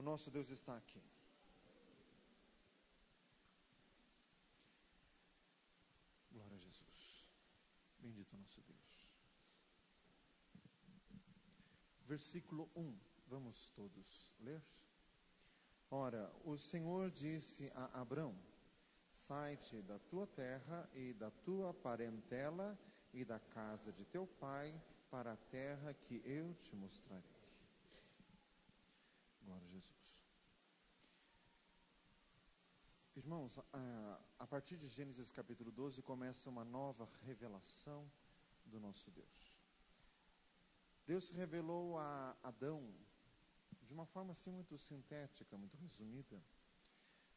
nosso Deus está aqui. Glória a Jesus. Bendito nosso Deus. Versículo 1. Vamos todos ler? Ora, o Senhor disse a Abrão: sai-te da tua terra e da tua parentela e da casa de teu pai para a terra que eu te mostrarei. Glória a Jesus. Irmãos, a partir de Gênesis capítulo 12 começa uma nova revelação do nosso Deus. Deus se revelou a Adão de uma forma assim muito sintética, muito resumida.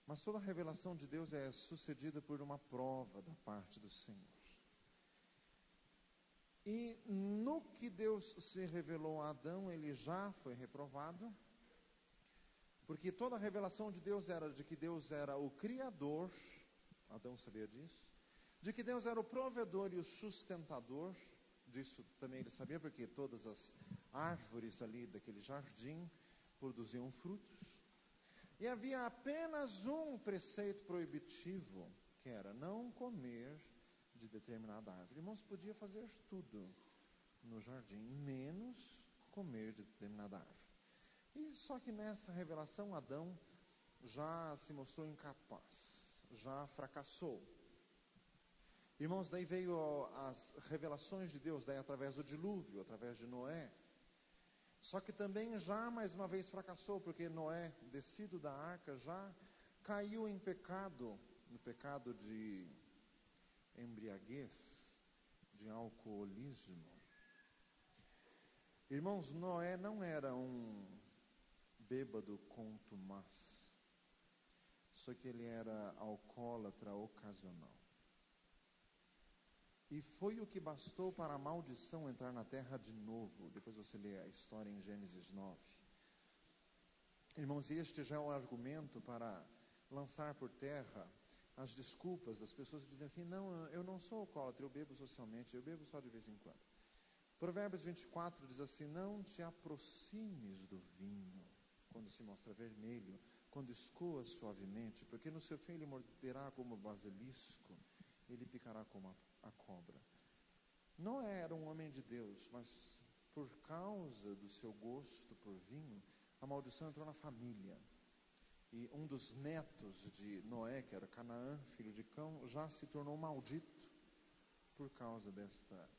Mas toda a revelação de Deus é sucedida por uma prova da parte do Senhor. E no que Deus se revelou a Adão, ele já foi reprovado. Porque toda a revelação de Deus era de que Deus era o Criador, Adão sabia disso. De que Deus era o provedor e o sustentador, disso também ele sabia, porque todas as árvores ali daquele jardim produziam frutos. E havia apenas um preceito proibitivo, que era não comer de determinada árvore. Irmãos, podia fazer tudo no jardim, menos comer de determinada árvore. E só que nesta revelação, Adão já se mostrou incapaz, já fracassou. Irmãos, daí veio as revelações de Deus, daí através do dilúvio, através de Noé. Só que também já mais uma vez fracassou, porque Noé, descido da arca, já caiu em pecado, no pecado de embriaguez, de alcoolismo. Irmãos, Noé não era um bêbado contumaz, só que ele era alcoólatra ocasional. E foi o que bastou para a maldição entrar na terra de novo. Depois você lê a história em Gênesis 9. Irmãos, este já é um argumento para lançar por terra as desculpas das pessoas que dizem assim: não, eu não sou alcoólatra, eu bebo socialmente, eu bebo só de vez em quando. Provérbios 24 diz assim: não te aproximes do vinho quando se mostra vermelho, quando escoa suavemente, porque no seu fim ele morderá como basilisco, ele picará como a cobra. Noé era um homem de Deus, mas por causa do seu gosto por vinho, a maldição entrou na família. E um dos netos de Noé, que era Canaã, filho de Cão, já se tornou maldito por causa desta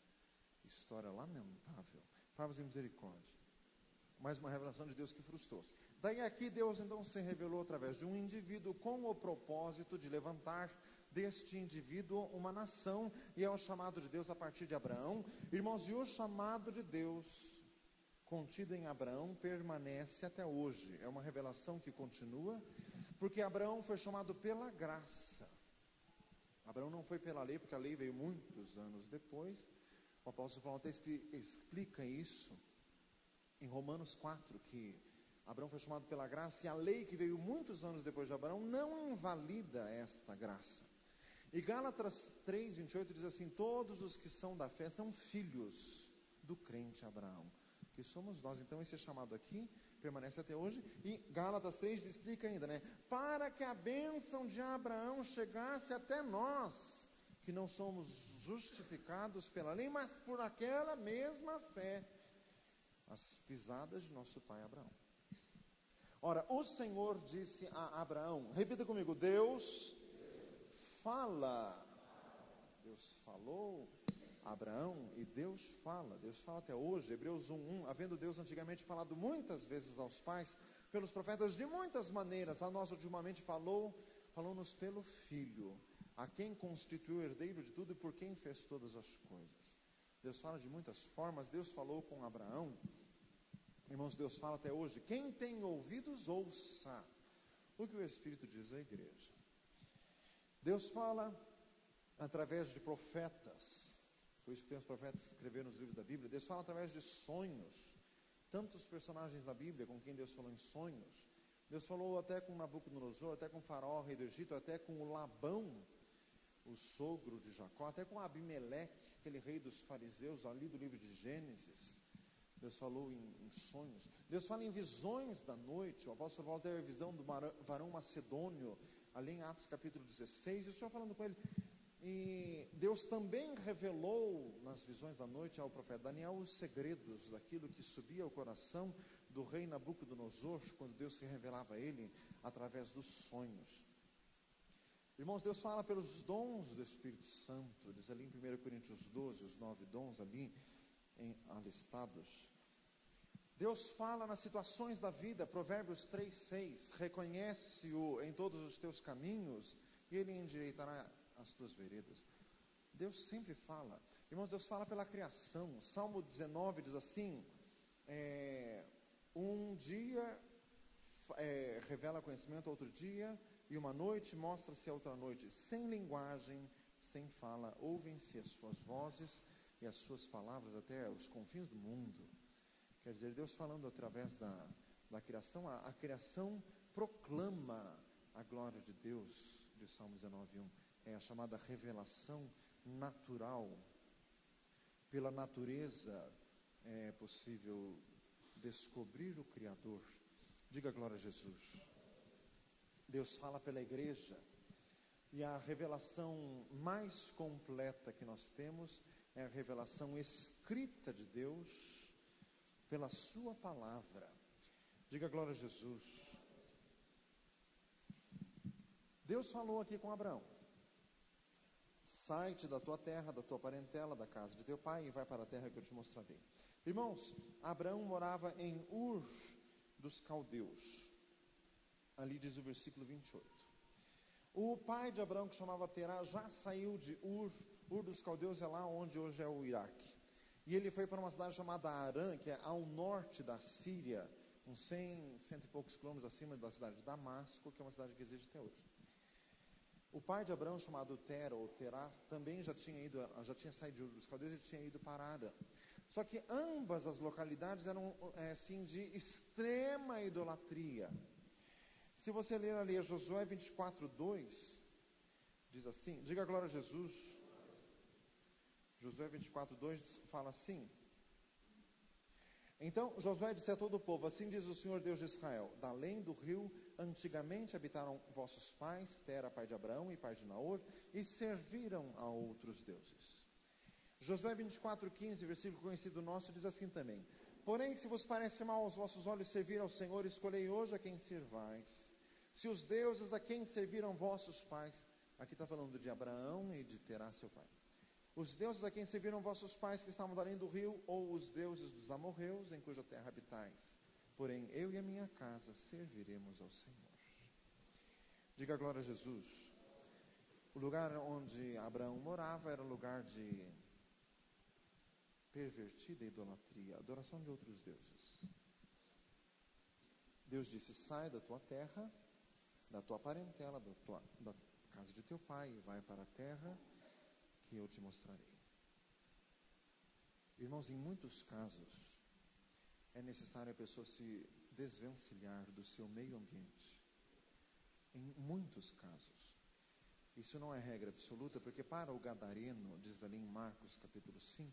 história lamentável. Paz e misericórdia. Mais uma revelação de Deus que frustrou-se. Daí aqui Deus então se revelou através de um indivíduo com o propósito de levantar deste indivíduo uma nação, e é o chamado de Deus a partir de Abraão. Irmãos, e o chamado de Deus contido em Abraão permanece até hoje. É uma revelação que continua, porque Abraão foi chamado pela graça. Abraão não foi pela lei, porque a lei veio muitos anos depois. O apóstolo Paulo até explica isso em Romanos 4, que Abraão foi chamado pela graça, e a lei que veio muitos anos depois de Abraão não invalida esta graça. E Gálatas 3, 28 diz assim: todos os que são da fé são filhos do crente Abraão, que somos nós. Então esse chamado aqui permanece até hoje. E Gálatas 3 explica ainda, para que a bênção de Abraão chegasse até nós, que não somos justificados pela lei, mas por aquela mesma fé, as pisadas de nosso pai Abraão. Ora, o Senhor disse a Abraão, repita comigo: Deus fala. Deus falou a Abraão e Deus fala até hoje. Hebreus 1:1, havendo Deus antigamente falado muitas vezes aos pais pelos profetas de muitas maneiras, a nós ultimamente falou-nos pelo Filho, a quem constituiu o herdeiro de tudo e por quem fez todas as coisas. Deus fala de muitas formas. Deus falou com Abraão. Irmãos, Deus fala até hoje. Quem tem ouvidos, ouça o que o Espírito diz à igreja. Deus fala através de profetas. Por isso que tem os profetas que escreveram os livros da Bíblia. Deus fala através de sonhos. Tantos personagens da Bíblia com quem Deus falou em sonhos. Deus falou até com Nabucodonosor, até com Faraó, rei do Egito, até com o Labão, o sogro de Jacó, até com Abimeleque, aquele rei dos fariseus, ali do livro de Gênesis. Deus falou em sonhos. Deus fala em visões da noite. O apóstolo Paulo teve a visão do varão macedônio, ali em Atos capítulo 16. E o Senhor falando com ele. E Deus também revelou nas visões da noite ao profeta Daniel os segredos daquilo que subia ao coração do rei Nabucodonosor, quando Deus se revelava a ele através dos sonhos. Irmãos, Deus fala pelos dons do Espírito Santo, diz ali em 1 Coríntios 12, os 9 dons ali alistados. Deus fala nas situações da vida, Provérbios 3:6, reconhece-o em todos os teus caminhos e ele endireitará as tuas veredas. Deus sempre fala. Irmãos, Deus fala pela criação. Salmo 19 diz assim, um dia revela conhecimento a outro dia, e uma noite mostra-se a outra noite. Sem linguagem, sem fala, ouvem-se as suas vozes e as suas palavras até os confins do mundo. Quer dizer, Deus falando através da criação. A criação proclama a glória de Deus, de Salmo 19:1. É a chamada revelação natural. Pela natureza é possível descobrir o Criador. Diga glória a Jesus. Deus fala pela igreja. E a revelação mais completa que nós temos é a revelação escrita de Deus pela sua palavra. Diga glória a Jesus. Deus falou aqui com Abraão. Sai-te da tua terra, da tua parentela, da casa de teu pai e vai para a terra que eu te mostrarei. Irmãos, Abraão morava em Ur dos Caldeus. Ali diz o versículo 28. O pai de Abraão, que chamava Terá, já saiu de Ur. Ur dos Caldeus é lá onde hoje é o Iraque. E ele foi para uma cidade chamada Harã, que é ao norte da Síria, uns 100 e poucos quilômetros acima da cidade de Damasco, que é uma cidade que existe até hoje. O pai de Abraão, chamado Tera ou Terá, também já tinha saído de Ur dos Caldeus e tinha ido para Harã. Só que ambas as localidades eram assim, de extrema idolatria. Se você ler ali Josué 24:2, diz assim, diga glória a Jesus. Josué 24:2 fala assim: então Josué disse a todo o povo, assim diz o Senhor Deus de Israel, da além do rio, antigamente habitaram vossos pais, Tera, pai de Abraão e pai de Naor, e serviram a outros deuses. Josué 24:15, versículo conhecido nosso, diz assim também, porém se vos parece mal aos vossos olhos servir ao Senhor, escolhei hoje a quem servais, se os deuses a quem serviram vossos pais, aqui está falando de Abraão e de Terá seu pai, os deuses a quem serviram vossos pais que estavam além do rio, ou os deuses dos amorreus em cuja terra habitais, porém eu e a minha casa serviremos ao Senhor. Diga glória a Jesus. O lugar onde Abraão morava era um lugar de pervertida idolatria, adoração de outros deuses. Deus disse, sai da tua terra, da tua parentela, da casa de teu pai, e vai para a terra que eu te mostrarei. Irmãos, em muitos casos é necessário a pessoa se desvencilhar do seu meio ambiente. Em muitos casos. Isso não é regra absoluta, porque para o gadareno, diz ali em Marcos capítulo 5,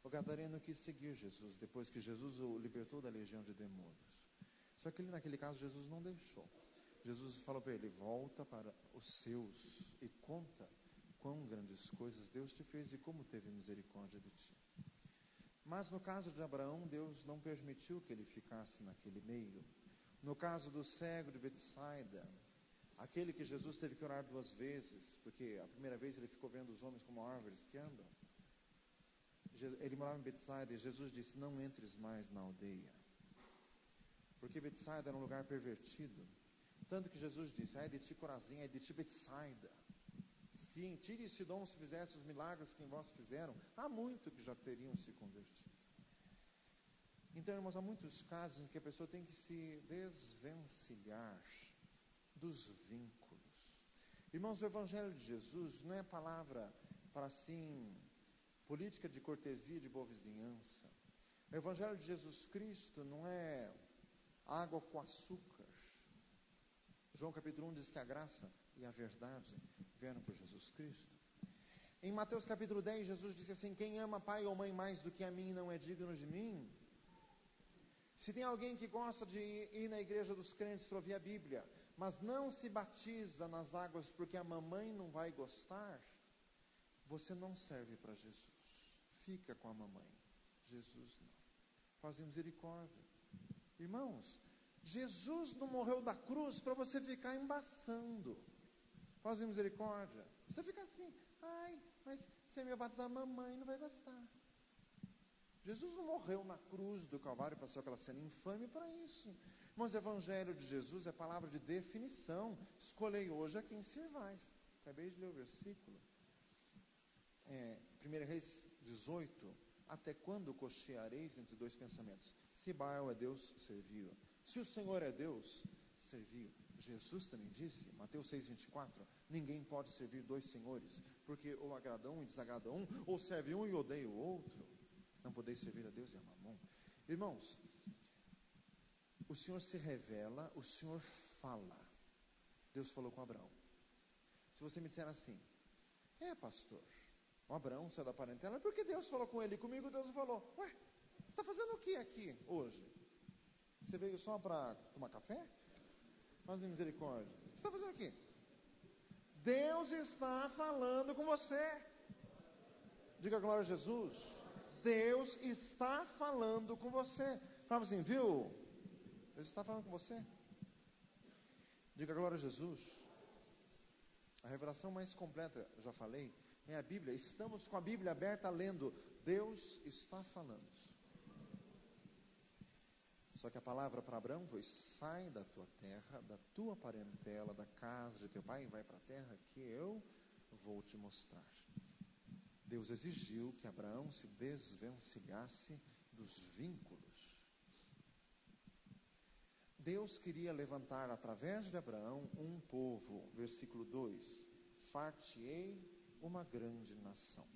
o gadareno quis seguir Jesus, depois que Jesus o libertou da legião de demônios. Só que naquele caso Jesus não deixou. Jesus falou para ele, volta para os seus e conta quão grandes coisas Deus te fez e como teve misericórdia de ti. Mas no caso de Abraão, Deus não permitiu que ele ficasse naquele meio. No caso do cego de Betsaida, aquele que Jesus teve que orar 2 vezes, porque a primeira vez ele ficou vendo os homens como árvores que andam. Ele morava em Betsaida e Jesus disse, não entres mais na aldeia. Porque Betsaida era um lugar pervertido. Tanto que Jesus disse, ai de ti Corazim, ai de ti Betsaida. Se em Tiro e Sidom se fizesse os milagres que em vós fizeram, há muito que já teriam se convertido. Então, irmãos, há muitos casos em que a pessoa tem que se desvencilhar dos vínculos. Irmãos, o Evangelho de Jesus não é palavra para assim, política de cortesia, de boa vizinhança. O Evangelho de Jesus Cristo não é água com açúcar. João capítulo 1 diz que a graça e a verdade vieram por Jesus Cristo. Em Mateus capítulo 10, Jesus disse assim, quem ama pai ou mãe mais do que a mim não é digno de mim. Se tem alguém que gosta de ir na igreja dos crentes para ouvir a Bíblia, mas não se batiza nas águas porque a mamãe não vai gostar, você não serve para Jesus. Fica com a mamãe. Jesus não. Faça misericórdia. Irmãos, Jesus não morreu da cruz para você ficar embaçando. Faça misericórdia. Você fica assim, ai, mas se eu me batizar, a mamãe não vai gostar. Jesus não morreu na cruz do Calvário, passou aquela cena infame para isso. Irmãos, o Evangelho de Jesus é palavra de definição. Escolhei hoje a quem servais. Acabei de ler o versículo. 1 Reis 18. Até quando cocheareis entre dois pensamentos? Se Baal é Deus, serviu. Se o Senhor é Deus, serviu. Jesus também disse, Mateus 6,24, ninguém pode servir dois senhores, porque ou agrada um e desagrada um, ou serve um e odeia o outro. Não podeis servir a Deus e a Mamon. Irmãos, o Senhor se revela, o Senhor fala. Deus falou com Abraão. Se você me disser assim, pastor, o Abraão saiu da parentela, porque Deus falou com ele e comigo, Deus falou, você está fazendo o que aqui hoje? Você veio só para tomar café? Fazer misericórdia. Você está fazendo o quê? Deus está falando com você. Diga glória a Jesus. Deus está falando com você. Fala assim, viu? Deus está falando com você. Diga glória a Jesus. A revelação mais completa, já falei, é a Bíblia. Estamos com a Bíblia aberta lendo. Deus está falando. Só que a palavra para Abraão foi, sai da tua terra, da tua parentela, da casa de teu pai, e vai para a terra que eu vou te mostrar. Deus exigiu que Abraão se desvencilhasse dos vínculos. Deus queria levantar através de Abraão um povo, versículo 2, far-te-ei uma grande nação.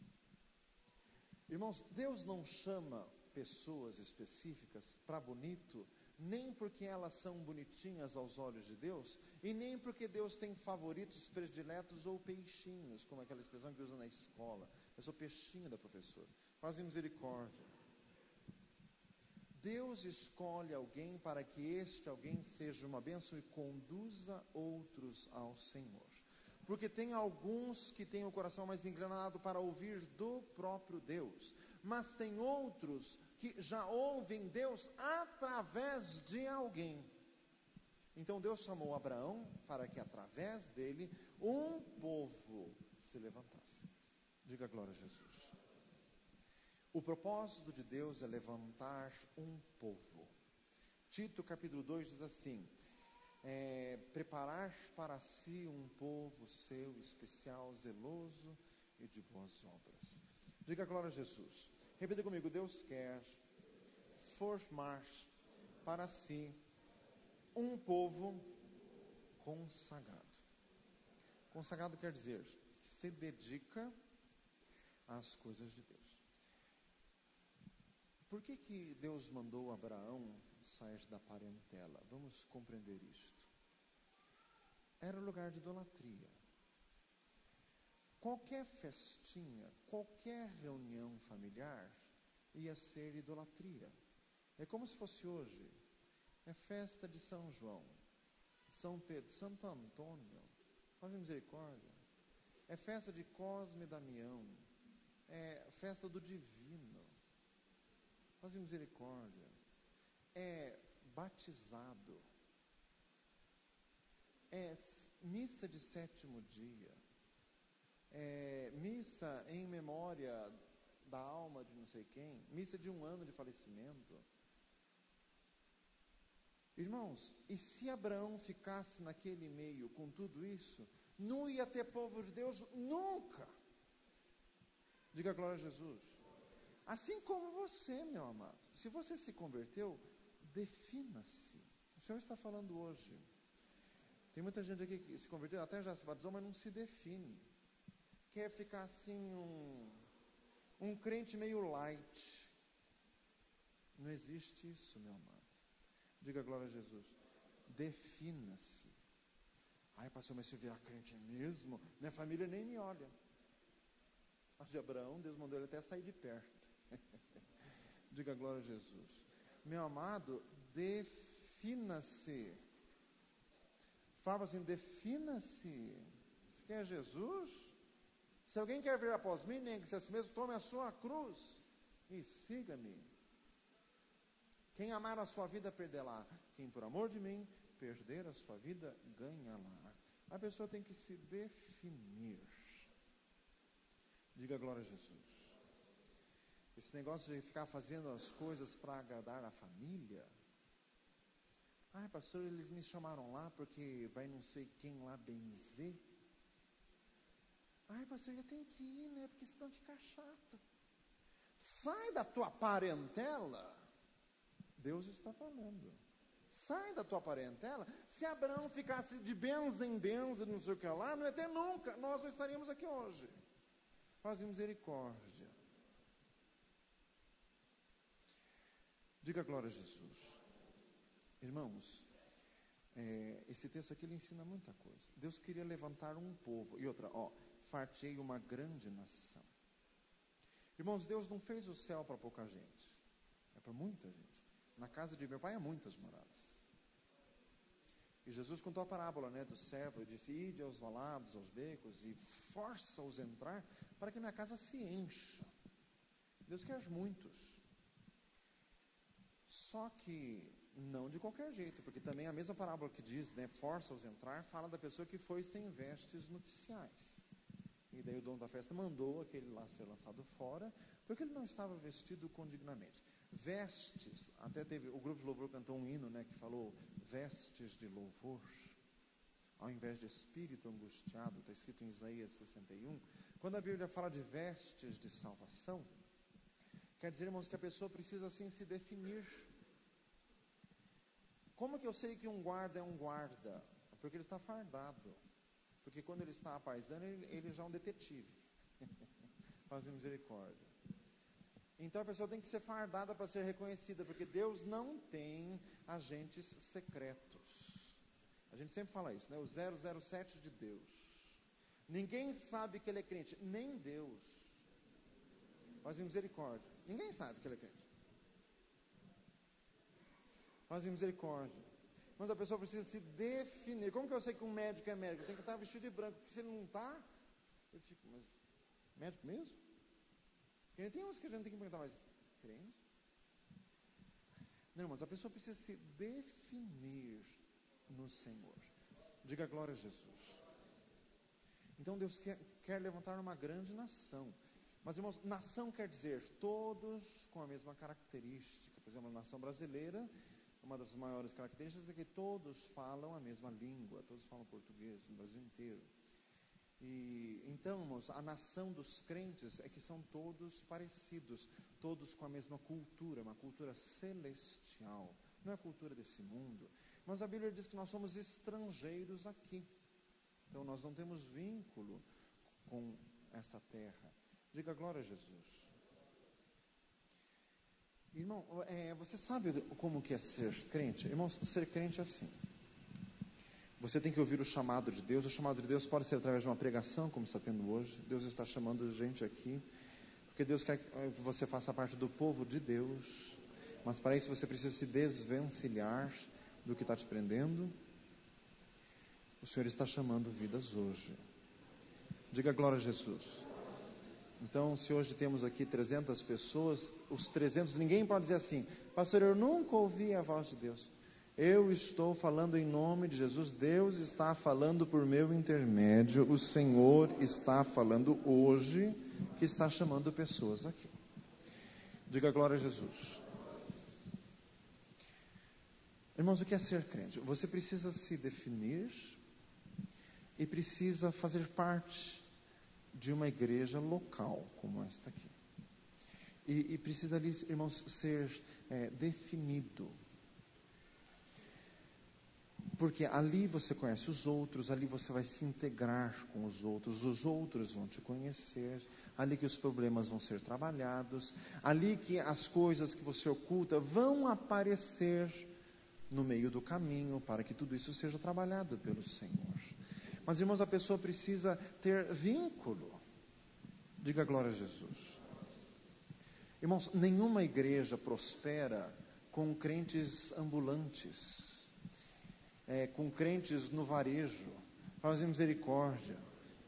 Irmãos, Deus não chama pessoas específicas para bonito, nem porque elas são bonitinhas aos olhos de Deus, e nem porque Deus tem favoritos prediletos ou peixinhos, como aquela expressão que usa na escola. Eu sou peixinho da professora. Faz misericórdia. Deus escolhe alguém para que este alguém seja uma bênção e conduza outros ao Senhor. Porque tem alguns que têm o coração mais inclinado para ouvir do próprio Deus, mas tem outros que já ouvem Deus através de alguém. Então Deus chamou Abraão para que através dele um povo se levantasse. Diga glória a Jesus. O propósito de Deus é levantar um povo. Tito capítulo 2 diz assim, preparar para si um povo seu especial, zeloso e de boas obras. Diga glória a Jesus. Repita comigo, Deus quer formar para si um povo consagrado. Consagrado quer dizer que se dedica às coisas de Deus. Por que Deus mandou Abraão sair da parentela? Vamos compreender isto. Era lugar de idolatria. Qualquer festinha, qualquer reunião familiar ia ser idolatria. É como se fosse hoje. É festa de São João, São Pedro, Santo Antônio. Faz misericórdia. É festa de Cosme e Damião. É festa do Divino. Faz misericórdia. É batizado. É missa de sétimo dia. É missa em memória da alma de não sei quem. Missa de 1 ano de falecimento. Irmãos, e se Abraão ficasse naquele meio com tudo isso, não ia ter povo de Deus nunca. Diga glória a Jesus. Assim como você, meu amado, se você se converteu, defina-se. O Senhor está falando hoje. Tem muita gente aqui que se converteu, até já se batizou, mas não se define. Quer ficar assim um crente meio light. Não existe isso, meu amado. Diga glória a Jesus. Defina-se. Ai, pastor, mas se eu virar crente mesmo, minha família nem me olha. Mas de Abraão, Deus mandou ele até sair de perto. Diga glória a Jesus. Meu amado, defina-se. Fala assim, defina-se. Você quer Jesus? Se alguém quer vir após mim, negue-se a si mesmo, tome a sua cruz e siga-me. Quem amar a sua vida, perdê-la. Quem por amor de mim, perder a sua vida, ganha-la. A pessoa tem que se definir. Diga glória a Jesus. Esse negócio de ficar fazendo as coisas para agradar a família. Ai, pastor, eles me chamaram lá porque vai não sei quem lá benzer. Ai, pastor, eu tenho que ir, né? Porque senão fica chato. Sai da tua parentela. Deus está falando. Sai da tua parentela. Se Abraão ficasse de benza em benza, não sei o que lá, não ia ter nunca. Nós não estaríamos aqui hoje. Faz misericórdia. Diga glória a Jesus. Irmãos, esse texto aqui ele ensina muita coisa. Deus queria levantar um povo. E outra, fartei uma grande nação. Irmãos, Deus não fez o céu para pouca gente. É para muita gente. Na casa de meu pai há muitas moradas. E Jesus contou a parábola, do servo. Ele disse, ide aos valados, aos becos, e força-os a entrar, para que minha casa se encha. Deus quer muitos. Só que não de qualquer jeito, porque também a mesma parábola que diz, força-os a entrar, fala da pessoa que foi sem vestes nupciais. E daí o dono da festa mandou aquele lá ser lançado fora, porque ele não estava vestido condignamente. Vestes, até teve, o grupo de louvor cantou um hino, que falou, vestes de louvor, ao invés de espírito angustiado, está escrito em Isaías 61. Quando a Bíblia fala de vestes de salvação, quer dizer, irmãos, que a pessoa precisa assim se definir. Como que eu sei que um guarda é um guarda? Porque ele está fardado. Porque quando ele está à paisana, ele já é um detetive. Faz misericórdia. Então a pessoa tem que ser fardada para ser reconhecida, porque Deus não tem agentes secretos. A gente sempre fala isso, o 007 de Deus. Ninguém sabe que ele é crente, nem Deus. Faz misericórdia. Ninguém sabe que ele é crente. Faz misericórdia. Mas a pessoa precisa se definir. Como que eu sei que um médico é médico? Tem que estar vestido de branco, porque se ele não está, eu fico, mas médico mesmo? Porque tem uns que a gente tem que perguntar, mas crente? Não, mas a pessoa precisa se definir no Senhor. Diga glória a Jesus. Então Deus quer levantar uma grande nação. Mas, irmãos, nação quer dizer todos com a mesma característica. Por exemplo, a nação brasileira, uma das maiores características é que todos falam a mesma língua, todos falam português no Brasil inteiro. E então, irmãos, a nação dos crentes é que são todos parecidos, todos com a mesma cultura, uma cultura celestial, não é a cultura desse mundo. Mas a Bíblia diz que nós somos estrangeiros aqui, então nós não temos vínculo com esta terra. Diga glória a Jesus. Irmão, você sabe como que é ser crente? Irmãos, ser crente é assim. Você tem que ouvir o chamado de Deus. O chamado de Deus pode ser através de uma pregação, como está tendo hoje. Deus está chamando gente aqui, porque Deus quer que você faça parte do povo de Deus. Mas para isso você precisa se desvencilhar do que está te prendendo. O Senhor está chamando vidas hoje. Diga glória a Jesus. Então, se hoje temos aqui 300 pessoas, os 300, ninguém pode dizer assim, pastor, eu nunca ouvi a voz de Deus. Eu estou falando em nome de Jesus, Deus está falando por meu intermédio, o Senhor está falando hoje, que está chamando pessoas aqui. Diga glória a Jesus. Irmãos, o que é ser crente? Você precisa se definir e precisa fazer parte de uma igreja local, como esta aqui. E precisa ali, irmãos, ser definido. Porque ali você conhece os outros, ali você vai se integrar com os outros vão te conhecer, ali que os problemas vão ser trabalhados, ali que as coisas que você oculta vão aparecer no meio do caminho, para que tudo isso seja trabalhado pelo Senhor. Mas, irmãos, a pessoa precisa ter vínculo. Diga glória a Jesus. Irmãos, nenhuma igreja prospera com crentes ambulantes, com crentes no varejo, fazem misericórdia,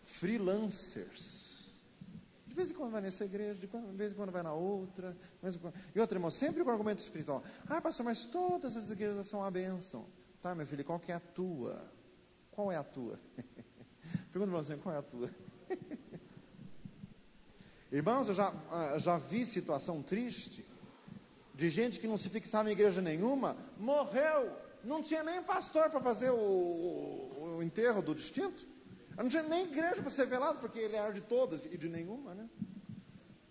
freelancers. De vez em quando vai nessa igreja, de vez em quando vai na outra. E outra, irmão, sempre com argumento espiritual. Pastor, mas todas as igrejas são uma bênção. Tá, meu filho, qual que é a tua? Qual é a tua? Pergunta para você, qual é a tua? Irmãos, eu já vi situação triste de gente que não se fixava em igreja nenhuma, morreu, não tinha nem pastor para fazer o enterro do distinto, não tinha nem igreja para ser velado, porque ele era de todas e de nenhuma, né?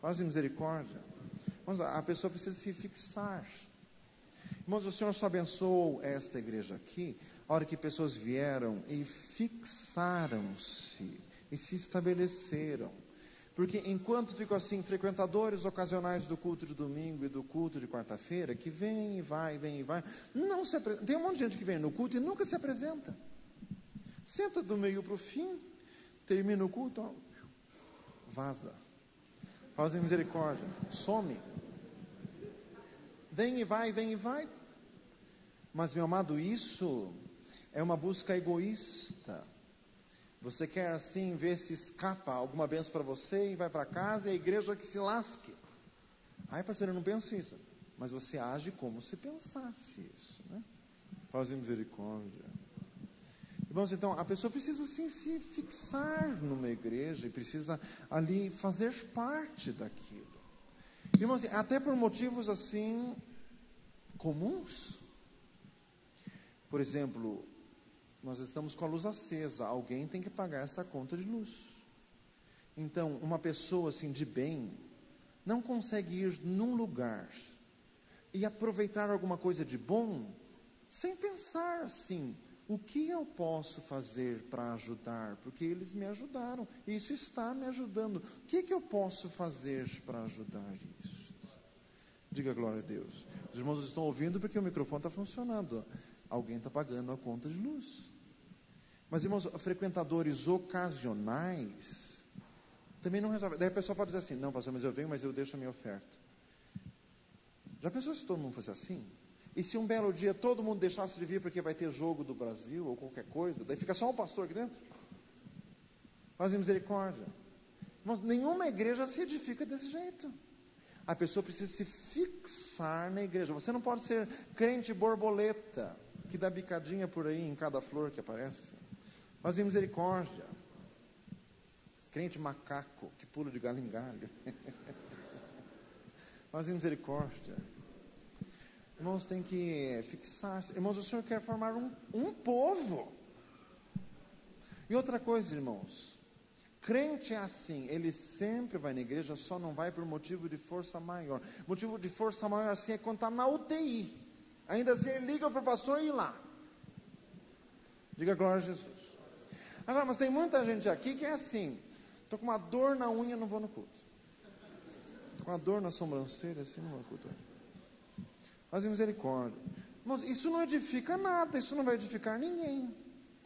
Faz misericórdia. Irmãos, a pessoa precisa se fixar. Irmãos, o Senhor só abençoou esta igreja aqui, a hora que pessoas vieram e fixaram-se e se estabeleceram. Porque enquanto ficam assim, frequentadores ocasionais do culto de domingo e do culto de quarta-feira, que vem e vai, não se apresenta. Tem um monte de gente que vem no culto e nunca se apresenta. Senta do meio para o fim, termina o culto, vaza. Fazem misericórdia, some. Vem e vai. Mas, meu amado, isso é uma busca egoísta. Você quer assim ver se escapa alguma bênção para você e vai para casa e a igreja que se lasque. Parceiro, eu não penso isso. Mas você age como se pensasse isso, né? Faz misericórdia. Irmãos, então, a pessoa precisa assim se fixar numa igreja e precisa ali fazer parte daquilo. Irmãos, até por motivos assim comuns. Por exemplo, nós estamos com a luz acesa, alguém tem que pagar essa conta de luz. Então, uma pessoa assim de bem, não consegue ir num lugar e aproveitar alguma coisa de bom, sem pensar assim, o que eu posso fazer para ajudar? Porque eles me ajudaram, e isso está me ajudando. O que eu posso fazer para ajudar isso? Diga glória a Deus. Os irmãos estão ouvindo porque o microfone está funcionando. Alguém está pagando a conta de luz. Mas, irmãos, frequentadores ocasionais também não resolve. Daí a pessoa pode dizer assim, não, pastor, mas eu venho, mas eu deixo a minha oferta. Já pensou se todo mundo fosse assim? E se um belo dia todo mundo deixasse de vir porque vai ter jogo do Brasil ou qualquer coisa, daí fica só um pastor aqui dentro? Fazem misericórdia. Irmãos, nenhuma igreja se edifica desse jeito. A pessoa precisa se fixar na igreja. Você não pode ser crente borboleta, que dá bicadinha por aí em cada flor que aparece. Fazem misericórdia. Crente macaco, que pula de galho em galho. Fazem misericórdia. Irmãos, tem que fixar-se. Irmãos, o Senhor quer formar um povo. E outra coisa, irmãos, crente é assim, ele sempre vai na igreja, só não vai por motivo de força maior. Motivo de força maior assim é quando está na UTI. Ainda assim ele liga para o pastor e ir lá. Diga glória a Jesus. Agora, mas tem muita gente aqui que é assim, estou com uma dor na unha, não vou no culto. Estou com uma dor na sobrancelha, assim, não vou no culto. Fazem misericórdia. Irmãos, isso não edifica nada, isso não vai edificar ninguém.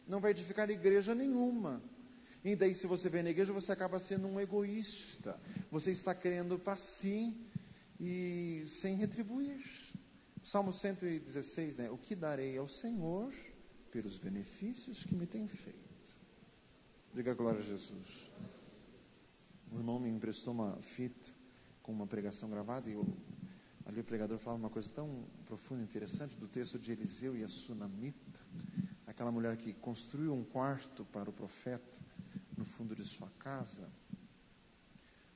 Não vai edificar igreja nenhuma. E daí, se você vem na igreja, você acaba sendo um egoísta. Você está querendo para si e sem retribuir. Salmo 116, né? O que darei ao Senhor pelos benefícios que me tem feito? Diga glória a Jesus. O irmão me emprestou uma fita com uma pregação gravada e ali o pregador falava uma coisa tão profunda e interessante do texto de Eliseu e a Sunamita, aquela mulher que construiu um quarto para o profeta no fundo de sua casa.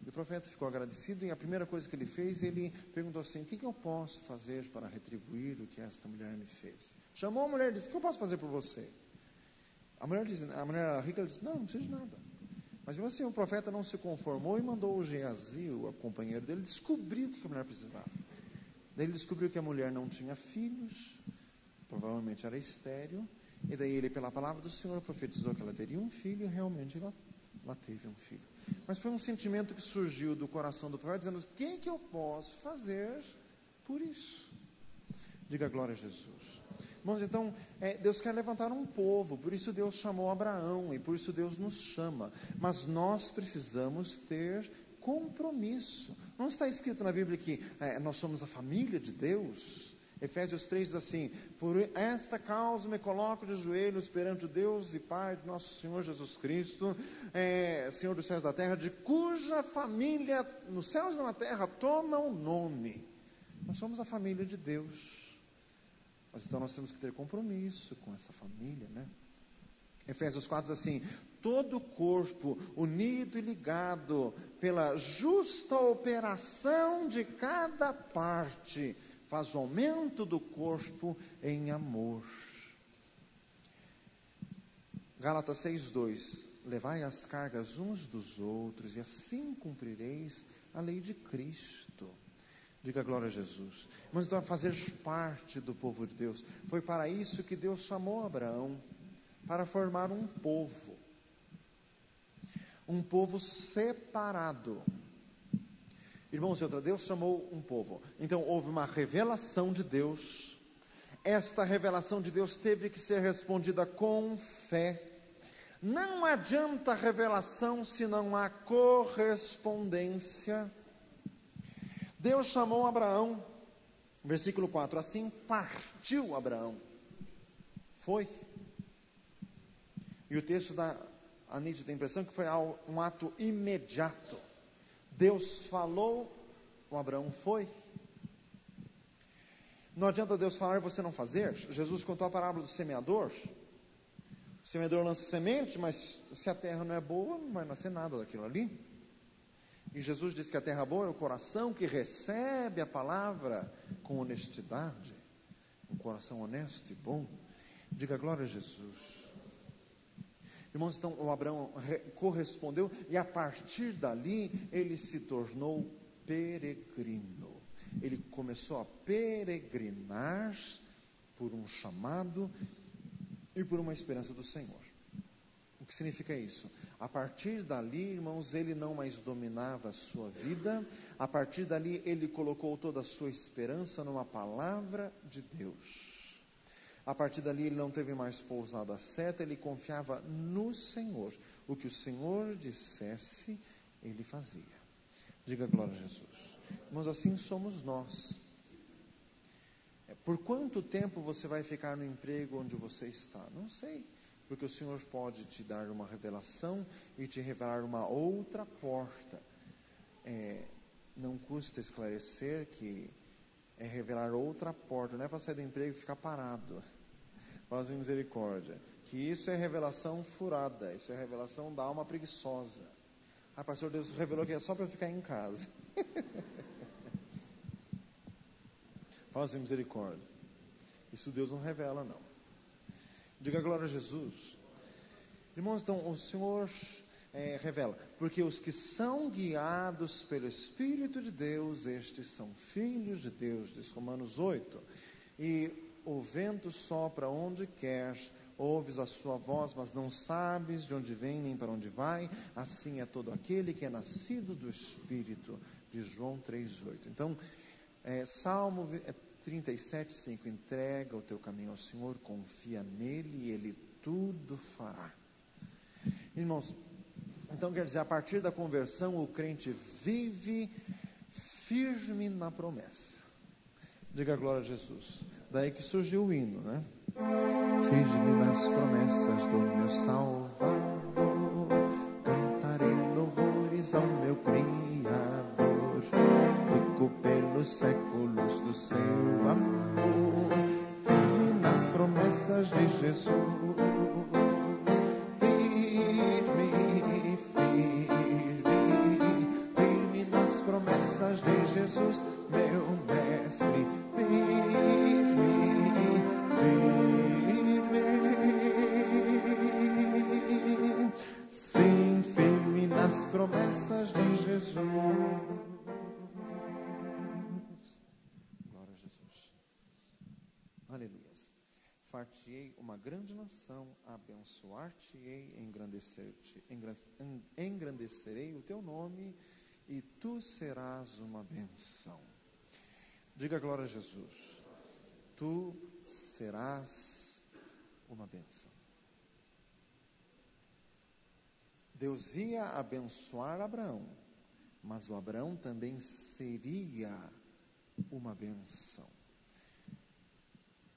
E o profeta ficou agradecido e a primeira coisa que ele fez, ele perguntou assim, o que eu posso fazer para retribuir o que esta mulher me fez? Chamou a mulher e disse, o que eu posso fazer por você? A mulher rica disse, não precisa de nada. Mas mesmo assim o profeta não se conformou e mandou o Geazi, o companheiro dele, descobrir o que a mulher precisava. Daí ele descobriu que a mulher não tinha filhos, provavelmente era estéril, e daí ele, pela palavra do Senhor, profetizou que ela teria um filho, e realmente ela teve um filho. Mas foi um sentimento que surgiu do coração do profeta, dizendo, o que eu posso fazer por isso? Diga glória a Jesus. Irmãos, então, Deus quer levantar um povo, por isso Deus chamou Abraão, e por isso Deus nos chama, mas nós precisamos ter compromisso. Não está escrito na Bíblia que nós somos a família de Deus? Efésios 3 diz assim: por esta causa me coloco de joelhos perante o Deus e Pai de nosso Senhor Jesus Cristo, Senhor dos céus e da terra, de cuja família nos céus e na terra toma o nome. Nós somos a família de Deus, mas então nós temos que ter compromisso com essa família, né? Efésios 4 diz assim: todo o corpo unido e ligado pela justa operação de cada parte faz o aumento do corpo em amor. Gálatas 6:2: levai as cargas uns dos outros e assim cumprireis a lei de Cristo. Diga glória a Jesus. Mas então, fazer parte do povo de Deus, foi para isso que Deus chamou Abraão, para formar um povo separado. Irmãos, Deus chamou um povo, então houve uma revelação de Deus. Esta revelação de Deus teve que ser respondida com fé. Não adianta revelação se não há correspondência. Deus chamou Abraão, versículo 4, assim partiu Abraão, foi. E o texto dá a nítida impressão que foi um ato imediato. Deus falou, o Abraão foi. Não adianta Deus falar e você não fazer. Jesus contou a parábola do semeador. O semeador lança semente, mas se a terra não é boa, não vai nascer nada daquilo ali. E Jesus disse que a terra boa é o coração que recebe a palavra com honestidade. Um coração honesto e bom. Diga glória a Jesus. Irmãos, então o Abraão correspondeu, e a partir dali ele se tornou peregrino. Ele começou a peregrinar por um chamado e por uma esperança do Senhor. O que significa isso? A partir dali, irmãos, ele não mais dominava a sua vida. A partir dali ele colocou toda a sua esperança numa palavra de Deus. A partir dali ele não teve mais pousada certa, ele confiava no Senhor. O que o Senhor dissesse, ele fazia. Diga glória a Jesus. Irmãos, assim somos nós. Por quanto tempo você vai ficar no emprego onde você está? Não sei, porque o Senhor pode te dar uma revelação e te revelar uma outra porta. Não custa esclarecer que é revelar outra porta, não é para sair do emprego e ficar parado. Paz e misericórdia. Que isso é revelação furada, isso é revelação da alma preguiçosa. Pastor, Deus revelou que é só para ficar em casa. Paz e misericórdia. Isso Deus não revela, não. Diga glória a Jesus. Irmãos, então o Senhor revela, porque os que são guiados pelo Espírito de Deus, estes são filhos de Deus, diz Romanos 8. E o vento sopra onde quer, ouves a sua voz, mas não sabes de onde vem nem para onde vai. Assim é todo aquele que é nascido do Espírito, de João 3:8. Então, Salmo 37:5, entrega o teu caminho ao Senhor, confia nele e ele tudo fará. Irmãos, então quer dizer, a partir da conversão o crente vive firme na promessa. Diga glória a Jesus. Daí que surgiu o hino, né? Firme nas promessas do meu Salvador, cantarei louvores ao meu Criador, fico pelos séculos do seu amor. Firme nas promessas de Jesus, firme nas promessas de Jesus, meu mestre. Sim, firme nas promessas de Jesus. Glória a Jesus. Aleluias. Far-te-ei uma grande nação, abençoar-te-ei, engrandecerei o teu nome, e tu serás uma benção. Diga glória a Jesus. Tu serás uma benção. Deus ia abençoar Abraão, mas o Abraão também seria uma benção.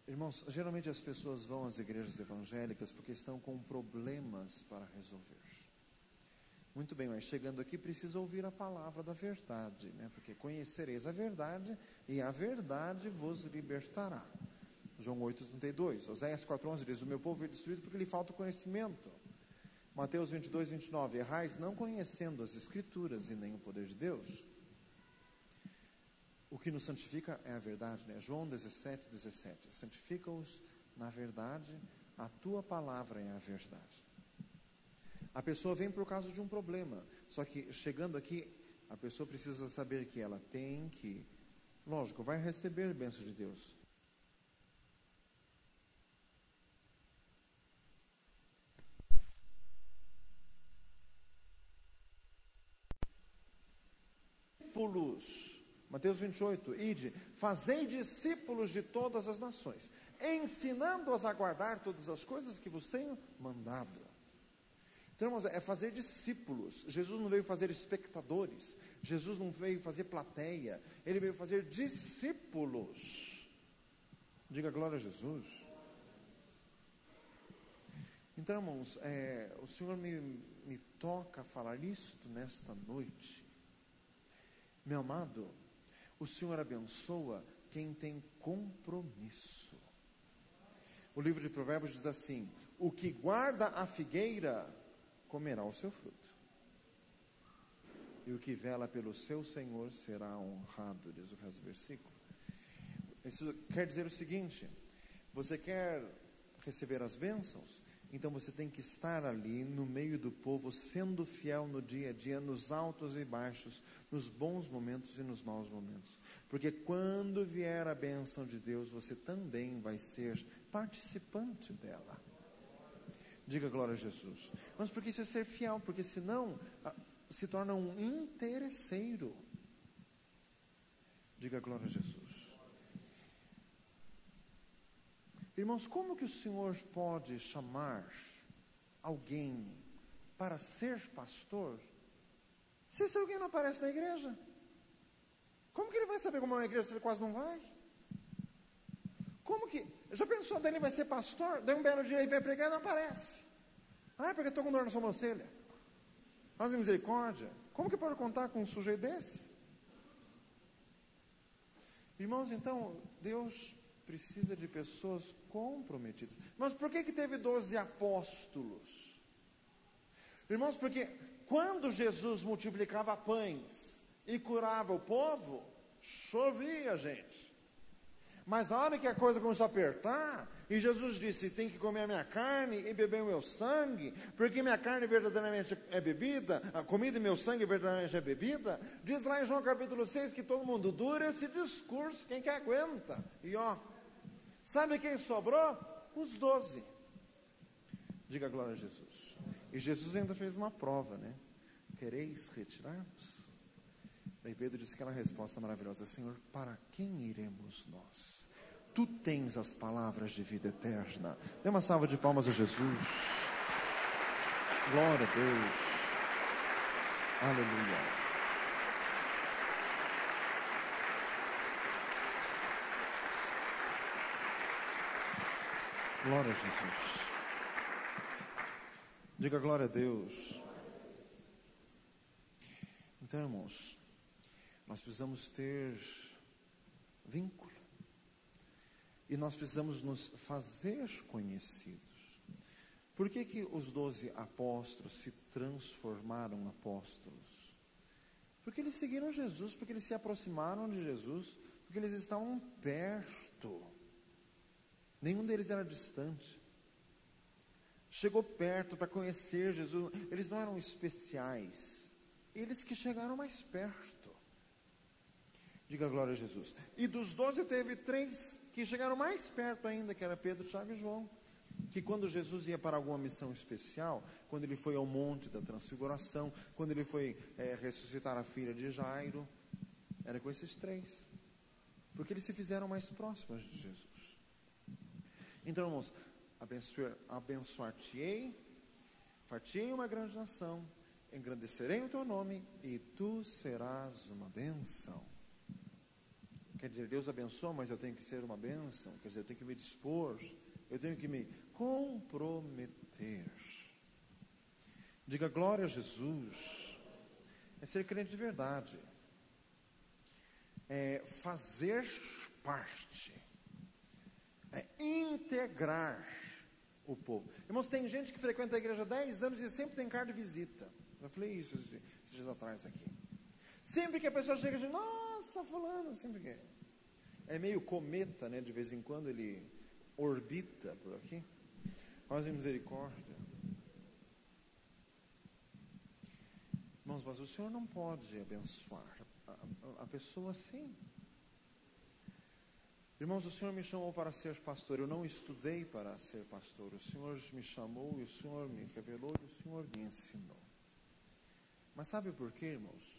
Irmãos, geralmente as pessoas vão às igrejas evangélicas porque estão com problemas para resolver. Muito bem, mas chegando aqui precisa ouvir a palavra da verdade, né? Porque conhecereis a verdade e a verdade vos libertará. João 8,32. Oséias 4,11 diz: o meu povo é destruído porque lhe falta conhecimento. Mateus 22,29. Errais não conhecendo as Escrituras e nem o poder de Deus. O que nos santifica é a verdade, né? João 17,17. Santifica-os na verdade, a tua palavra é a verdade. A pessoa vem por causa de um problema, só que chegando aqui, a pessoa precisa saber que ela tem que, lógico, vai receber a bênção de Deus. Discípulos, Mateus 28, ide, fazei discípulos de todas as nações, ensinando-os a guardar todas as coisas que vos tenho mandado. Então, irmãos, é fazer discípulos. Jesus não veio fazer espectadores, Jesus não veio fazer plateia, Ele veio fazer discípulos. Diga glória a Jesus. Então, irmãos, o Senhor me toca a falar isto nesta noite. Meu amado, o Senhor abençoa quem tem compromisso. O livro de Provérbios diz assim: o que guarda a figueira comerá o seu fruto, e o que vela pelo seu Senhor será honrado, diz o resto do versículo. Isso quer dizer o seguinte: você quer receber as bênçãos? Então você tem que estar ali no meio do povo, sendo fiel no dia a dia, nos altos e baixos, nos bons momentos e nos maus momentos, porque quando vier a bênção de Deus, você também vai ser participante dela. Diga glória a Jesus. Mas porque isso é ser fiel, porque senão se torna um interesseiro. Diga glória a Jesus. Irmãos, como que o Senhor pode chamar alguém para ser pastor, se esse alguém não aparece na igreja? Como que ele vai saber como é uma igreja se ele quase não vai? Como que... Já pensou, daí ele vai ser pastor, daí um belo dia ele vai pregar e não aparece. Ah, é porque estou com dor na sobrancelha. Mas misericórdia. Como que pode contar com um sujeito desse? Irmãos, então, Deus precisa de pessoas comprometidas. Mas por que teve 12 apóstolos? Irmãos, porque quando Jesus multiplicava pães e curava o povo, chovia, gente. Mas a hora que a coisa começou a apertar, e Jesus disse: tem que comer a minha carne e beber o meu sangue, porque minha carne verdadeiramente é bebida, a comida e meu sangue verdadeiramente é bebida. Diz lá em João capítulo 6 que todo mundo dura esse discurso, quem que aguenta? E sabe quem sobrou? Os 12. Diga glória a Jesus. E Jesus ainda fez uma prova, né? Quereis retirar-vos? Daí Pedro disse aquela resposta maravilhosa: Senhor, para quem iremos nós? Tu tens as palavras de vida eterna. Dê uma salva de palmas a Jesus. Glória a Deus. Aleluia. Glória a Jesus. Diga glória a Deus. Então, irmãos, nós precisamos ter vínculo. E nós precisamos nos fazer conhecidos. Por que os 12 apóstolos se transformaram apóstolos? Porque eles seguiram Jesus, porque eles se aproximaram de Jesus, porque eles estavam perto. Nenhum deles era distante. Chegou perto para conhecer Jesus. Eles não eram especiais. Eles que chegaram mais perto. Diga glória a Jesus. E dos 12 teve 3 que chegaram mais perto ainda, que era Pedro, Tiago e João. Que quando Jesus ia para alguma missão especial, quando ele foi ao monte da transfiguração, quando ele foi ressuscitar a filha de Jairo, era com esses 3. Porque eles se fizeram mais próximos de Jesus. Então, irmãos, abençoar-te-ei, far-te-ei uma grande nação, engrandecerei o teu nome e tu serás uma bênção. Quer Quer dizer, Deus abençoa, mas eu tenho que ser uma bênção. Quer dizer, eu tenho que me dispor, eu tenho que me comprometer. Diga glória a Jesus. É ser crente de verdade. É fazer parte. É integrar o povo. Irmãos, tem gente que frequenta a igreja há 10 anos e sempre tem carta de visita. Eu falei isso esses dias atrás aqui. Sempre que a pessoa chega e diz, nossa, fulano, sempre que é meio cometa, né? De vez em quando ele orbita por aqui. Mas em misericórdia. Irmãos, mas o Senhor não pode abençoar a pessoa assim. Irmãos, o Senhor me chamou para ser pastor. Eu não estudei para ser pastor. O Senhor me chamou, e o Senhor me revelou, e o Senhor me ensinou. Mas sabe por quê, irmãos?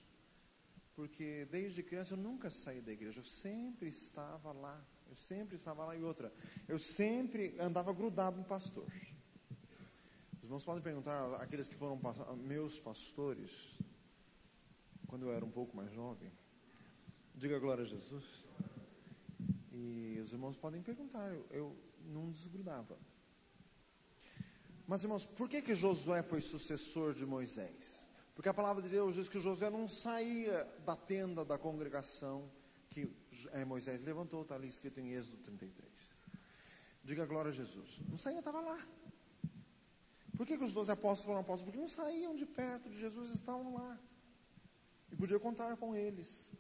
Porque desde criança eu nunca saí da igreja. Eu sempre estava lá. E outra, eu sempre andava grudado no pastor. Os irmãos podem perguntar àqueles que foram meus pastores, quando eu era um pouco mais jovem. Diga glória a Jesus. E os irmãos podem perguntar, eu não desgrudava. Mas, irmãos, por que Josué foi sucessor de Moisés? Porque a palavra de Deus diz que Josué não saía da tenda da congregação que Moisés levantou, está ali escrito em Êxodo 33. Diga glória a Jesus. Não saía, estava lá. Por que os 12 apóstolos foram apóstolos? Porque não saíam de perto de Jesus, estavam lá. E podia contar com eles.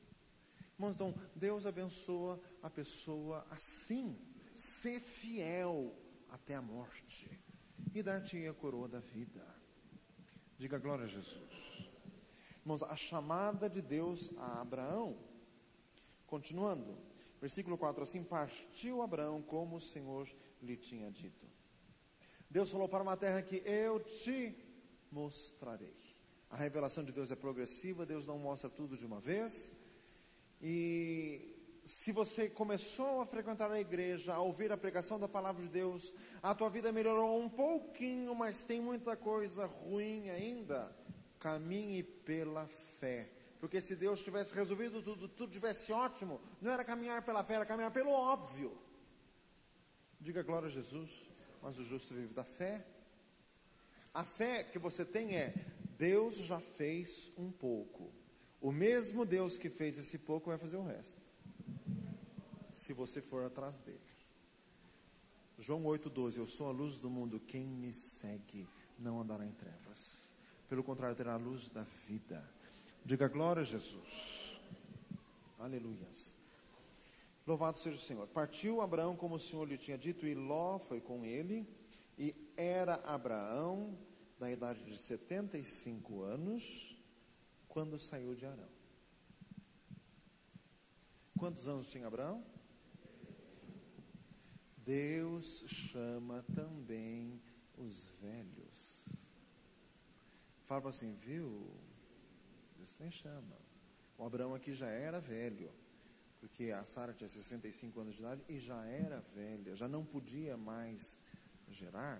Irmãos, então, Deus abençoa a pessoa assim, ser fiel até a morte, e dar-te a coroa da vida. Diga glória a Jesus. Irmãos, a chamada de Deus a Abraão, continuando, versículo 4, assim, partiu Abraão como o Senhor lhe tinha dito. Deus falou, para uma terra que eu te mostrarei. A revelação de Deus é progressiva, Deus não mostra tudo de uma vez. E se você começou a frequentar a igreja, a ouvir a pregação da palavra de Deus, a tua vida melhorou um pouquinho, mas tem muita coisa ruim ainda, caminhe pela fé. Porque se Deus tivesse resolvido tudo tivesse ótimo, não era caminhar pela fé, era caminhar pelo óbvio. Diga glória a Jesus. Mas o justo vive da fé. A fé que você tem é, Deus já fez um pouco. O mesmo Deus que fez esse pouco vai fazer o resto, se você for atrás dele. João 8,12, eu sou a luz do mundo, quem me segue não andará em trevas, pelo contrário terá a luz da vida. Diga glória a Jesus. Aleluias. Louvado seja o Senhor. Partiu Abraão como o Senhor lhe tinha dito, e Ló foi com ele, e era Abraão da idade de 75 anos, quando saiu de Harã. Quantos anos tinha Abraão? Deus chama também os velhos. Fala assim, viu? Deus também chama. O Abraão aqui já era velho, porque a Sara tinha 65 anos de idade e já era velha, já não podia mais gerar.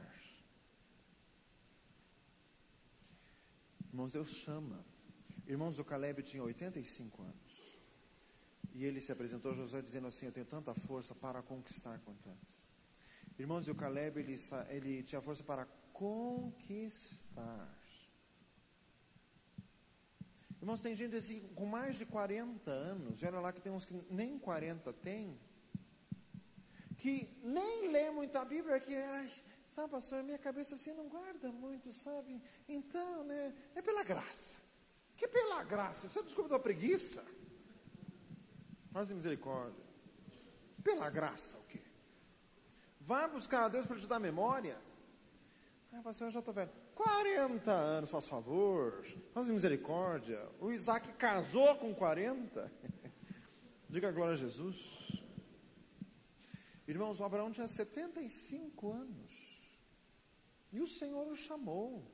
Irmãos, Deus chama. Irmãos, o Caleb tinha 85 anos. E ele se apresentou a Josué dizendo assim, eu tenho tanta força para conquistar quanto antes. Irmãos, e o Caleb, ele tinha força para conquistar. Irmãos, tem gente assim, com mais de 40 anos, e olha lá que tem uns que nem 40 tem, que nem lê muito a Bíblia, que, sabe, pastor, minha cabeça assim não guarda muito, sabe? Então, né, é pela graça. Que pela graça? Isso é desculpa da preguiça? Faz misericórdia. Pela graça, o quê? Vai buscar a Deus para te dar memória. Pastor, eu já estou velho. 40 anos, faz favor. Faz misericórdia. O Isaac casou com 40. Diga glória a Jesus. Irmãos, o Abraão tinha 75 anos. E o Senhor o chamou.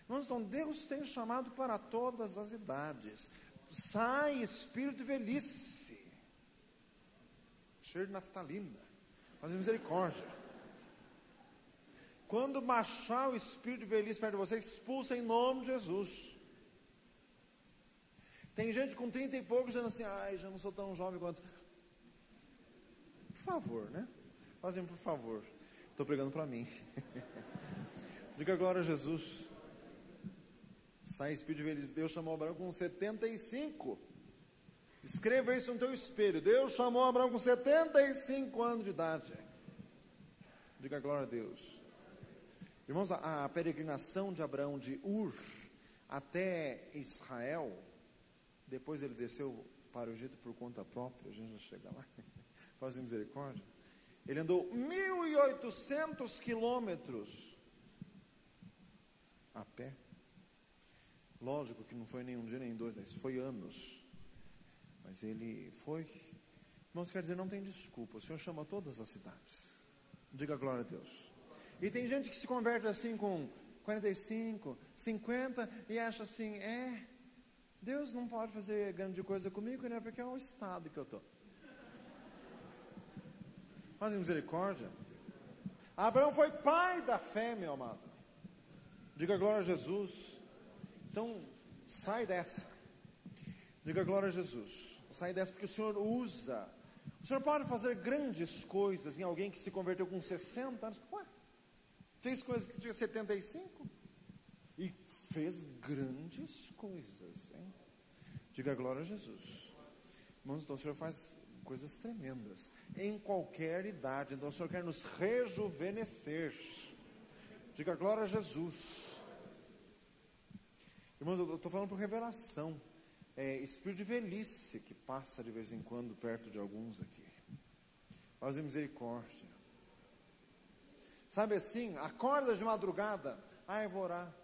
Irmãos, então Deus tem chamado para todas as idades. Sai espírito de velhice, cheiro de naftalina, faz misericórdia. Quando marchar o espírito de velhice perto de você, expulsa em nome de Jesus. Tem gente com 30 e poucos dizendo assim, já não sou tão jovem quanto. favor, né? Fazem por favor. Estou pregando para mim. Diga glória a Jesus. Sai espírito de velhice. Deus chamou Abraão com 75. Escreva isso no teu espelho. Deus chamou Abraão com 75 anos de idade. Diga glória a Deus. Irmãos, a peregrinação de Abraão de Ur até Israel, depois ele desceu para o Egito por conta própria, a gente já chega lá, faz misericórdia. Ele andou 1.800 quilômetros a pé. Lógico que não foi nem um dia nem dois, mas foi anos. Mas ele foi. Irmãos, quer dizer, não tem desculpa. O Senhor chama todas as cidades. Diga glória a Deus. E tem gente que se converte assim com 45, 50 e acha assim, Deus não pode fazer grande coisa comigo, né? Porque é o estado que eu estou. Mas misericórdia. Abraão foi pai da fé, meu amado. Diga glória a Jesus. Então, sai dessa. Diga glória a Jesus. Sai dessa porque o Senhor usa. O Senhor pode fazer grandes coisas em alguém que se converteu com 60 anos. Ué, fez coisas que tinha 75. E fez grandes coisas, hein? Diga glória a Jesus. Irmãos, então o Senhor faz coisas tremendas em qualquer idade. Então o Senhor quer nos rejuvenescer. Diga glória a Jesus. Irmãos, eu estou falando por revelação. Espírito de velhice que passa de vez em quando perto de alguns aqui. Faz misericórdia. Sabe assim, acorda de madrugada, eu vou orar.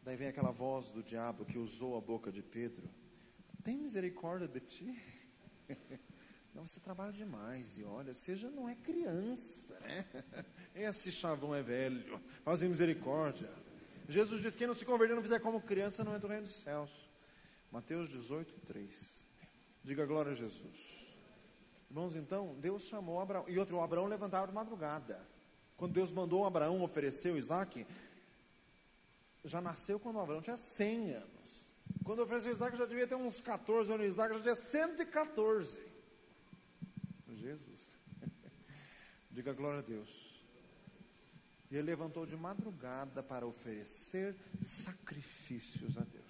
Daí vem aquela voz do diabo que usou a boca de Pedro. Tem misericórdia de ti? Não, você trabalha demais. E olha, você já não é criança, né? Esse chavão é velho. Faz misericórdia. Jesus disse, quem não se converter, não fizer como criança, não entra no reino dos céus. Mateus 18, 3. Diga glória a Jesus. Irmãos, então, Deus chamou Abraão. E outro, o Abraão levantava de madrugada. Quando Deus mandou Abraão oferecer o Isaac, já nasceu quando o Abraão tinha 100 anos. Quando ofereceu o Isaac, já devia ter uns 14 anos. O Isaac já tinha 114. Jesus. Diga glória a Deus. E ele levantou de madrugada para oferecer sacrifícios a Deus.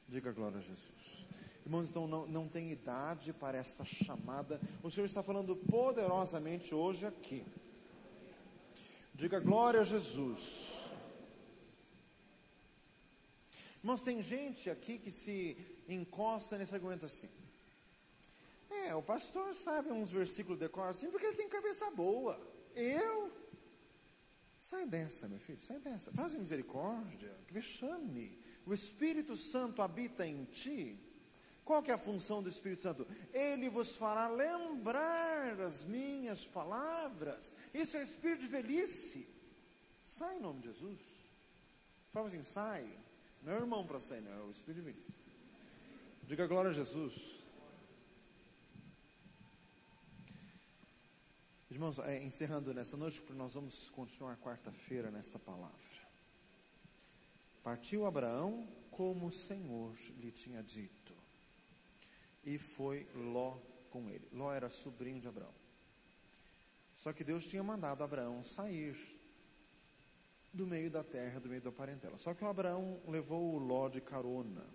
Diga glória a Jesus. Irmãos, então não tem idade para esta chamada. O Senhor está falando poderosamente hoje aqui. Diga glória a Jesus. Irmãos, tem gente aqui que se encosta nesse argumento assim. O pastor sabe uns versículos de cor assim, porque ele tem cabeça boa. Eu? Sai dessa, meu filho, sai dessa. Faz misericórdia, que vexame. O Espírito Santo habita em ti. Qual que é a função do Espírito Santo? Ele vos fará lembrar as minhas palavras. Isso é espírito de velhice. Sai em nome de Jesus. Fala assim, sai. Não é o irmão para sair, não, é o espírito de velhice. Diga glória a Jesus. Irmãos, encerrando nesta noite, porque nós vamos continuar quarta-feira nesta palavra. Partiu Abraão como o Senhor lhe tinha dito, e foi Ló com ele. Ló era sobrinho de Abraão. Só que Deus tinha mandado Abraão sair do meio da terra, do meio da parentela. Só que o Abraão levou o Ló de carona.